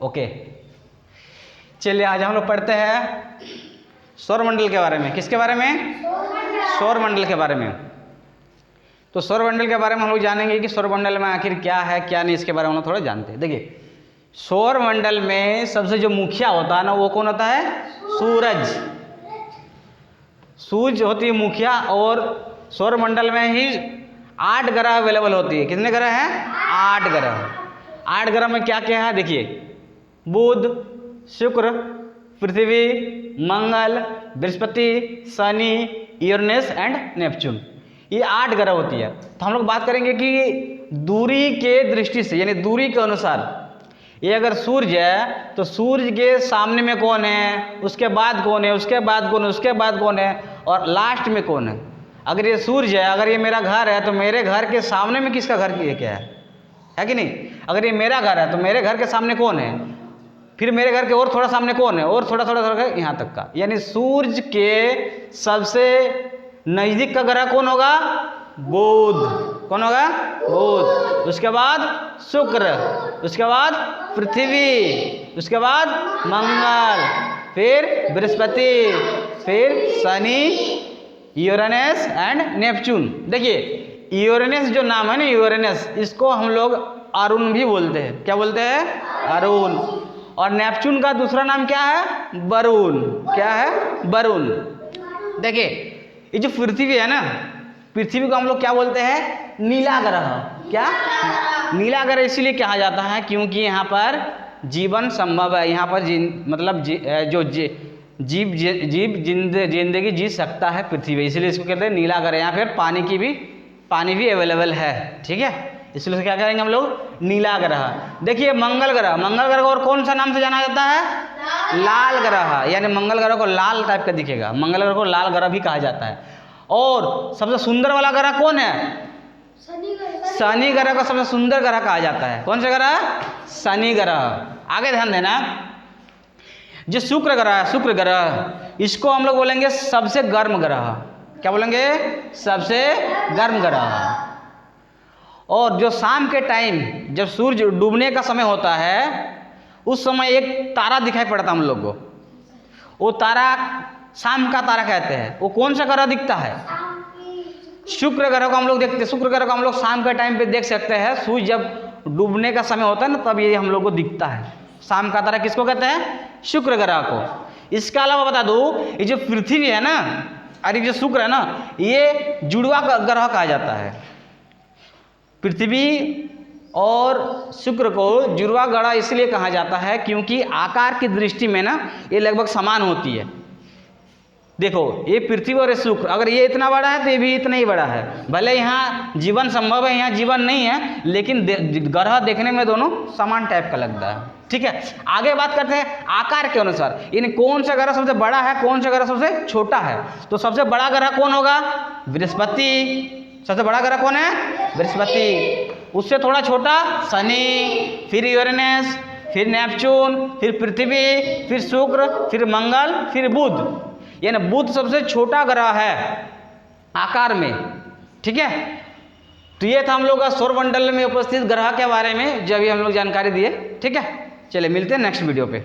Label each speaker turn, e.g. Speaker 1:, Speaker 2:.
Speaker 1: Okay, चलिए आज हम लोग पढ़ते हैं सौरमंडल के बारे में। किसके बारे में? सौरमंडल के बारे में। तो सौरमंडल के बारे में हम लोग जानेंगे कि सौरमंडल में आखिर क्या है क्या नहीं, इसके बारे में हम लोग थोड़ा जानते हैं। देखिए, सौरमंडल में सबसे जो मुखिया होता है ना, वो कौन होता है? सूरज। सूरज होती है मुखिया, और सौरमंडल में ही 8 ग्रह अवेलेबल होती है। कितने ग्रह हैं? 8 ग्रह। 8 ग्रह में क्या क्या है देखिए, बुध, शुक्र, पृथ्वी, मंगल, बृहस्पति, शनि, यूरेनस एंड नेपच्यून। ये 8 ग्रह होती है। तो हम लोग बात करेंगे कि दूरी के दृष्टि से, यानी दूरी के अनुसार, ये अगर सूर्य है तो सूर्य के सामने में कौन है, उसके बाद कौन है, उसके बाद कौन है, उसके बाद कौन है, और लास्ट में कौन है। अगर ये सूर्य है, अगर ये मेरा घर है, तो मेरे घर के सामने में किसका घर क्या है कि नहीं? अगर ये मेरा घर है तो मेरे घर के सामने कौन है, फिर मेरे घर के और थोड़ा सामने कौन है, और थोड़ा थोड़ा यहाँ तक का। यानी सूर्य के सबसे नज़दीक का ग्रह कौन होगा? बुध। कौन होगा? बुध। उसके बाद शुक्र, उसके बाद पृथ्वी, उसके बाद मंगल, फिर बृहस्पति, फिर शनि, यूरेनस एंड नेपच्यून। देखिए, यूरेनस जो नाम है ना, यूरेनस, इसको हम लोग अरुण भी बोलते हैं। क्या बोलते हैं? अरुण। और नेपच्यून का दूसरा नाम क्या है? वरुण। क्या है? वरुण। देखिए, ये जो पृथ्वी है ना, पृथ्वी को हम लोग क्या बोलते हैं? नीला ग्रह। क्या? नीला ग्रह इसलिए कहा जाता है क्योंकि यहाँ पर जीवन संभव है। यहाँ पर जिंदगी जी सकता है पृथ्वी, इसलिए इसको कहते हैं नीला ग्रह। यहाँ फिर पानी भी अवेलेबल है। ठीक है, इसलिए क्या करेंगे हम लोग? नीला ग्रह। देखिए, मंगल ग्रह को और कौन सा नाम से जाना जाता है? लाल ग्रह। यानी मंगल ग्रह को लाल टाइप का दिखेगा, मंगल ग्रह को लाल ग्रह भी कहा जाता है। और सबसे सुंदर वाला ग्रह कौन है? शनि ग्रह को सबसे सुंदर ग्रह कहा जाता है। कौन सा ग्रह? शनि ग्रह। आगे ध्यान देना, जो शुक्र ग्रह है, शुक्र ग्रह, इसको हम लोग बोलेंगे सबसे गर्म ग्रह। क्या बोलेंगे? सबसे गर्म ग्रह। और जो शाम के टाइम जब सूर्य डूबने का समय होता है, उस समय एक तारा दिखाई पड़ता हम लोग को, वो तारा शाम का तारा कहते हैं। वो कौन सा ग्रह दिखता है? शुक्र ग्रह को हम लोग देखते हैं। शुक्र ग्रह को हम लोग शाम के टाइम पे देख सकते हैं। सूर्य जब डूबने का समय होता है ना, तब ये हम लोग को दिखता है। शाम का तारा किसको कहते हैं? शुक्र ग्रह को। इसके अलावा बता दूं, ये जो पृथ्वी है ना, और ये जो शुक्र है ना, ये जुड़वा ग्रह कहा जाता है। पृथ्वी और शुक्र को जुड़वा ग्रह इसलिए कहा जाता है क्योंकि आकार की दृष्टि में ना ये लगभग समान होती है। देखो, ये पृथ्वी और ये शुक्र, अगर ये इतना बड़ा है तो ये भी इतना ही बड़ा है। भले यहाँ जीवन संभव है, यहाँ जीवन नहीं है, लेकिन ग्रह देखने में दोनों समान टाइप का लगता है। ठीक है, आगे बात करते हैं आकार के अनुसार, यानी कौन सा ग्रह सबसे बड़ा है, कौन सा ग्रह सबसे छोटा है। तो सबसे बड़ा ग्रह कौन होगा? बृहस्पति। सबसे बड़ा ग्रह कौन है? बृहस्पति। उससे थोड़ा छोटा शनि, फिर यूरेनस, फिर नेपच्यून, फिर पृथ्वी, फिर शुक्र, फिर मंगल, फिर बुध। यानी बुध सबसे छोटा ग्रह है आकार में। ठीक है, तो ये था हम लोग का सौरमंडल में उपस्थित ग्रह के बारे में जो अभी हम लोग जानकारी दिए। ठीक है, चलिए मिलते हैं नेक्स्ट वीडियो पे।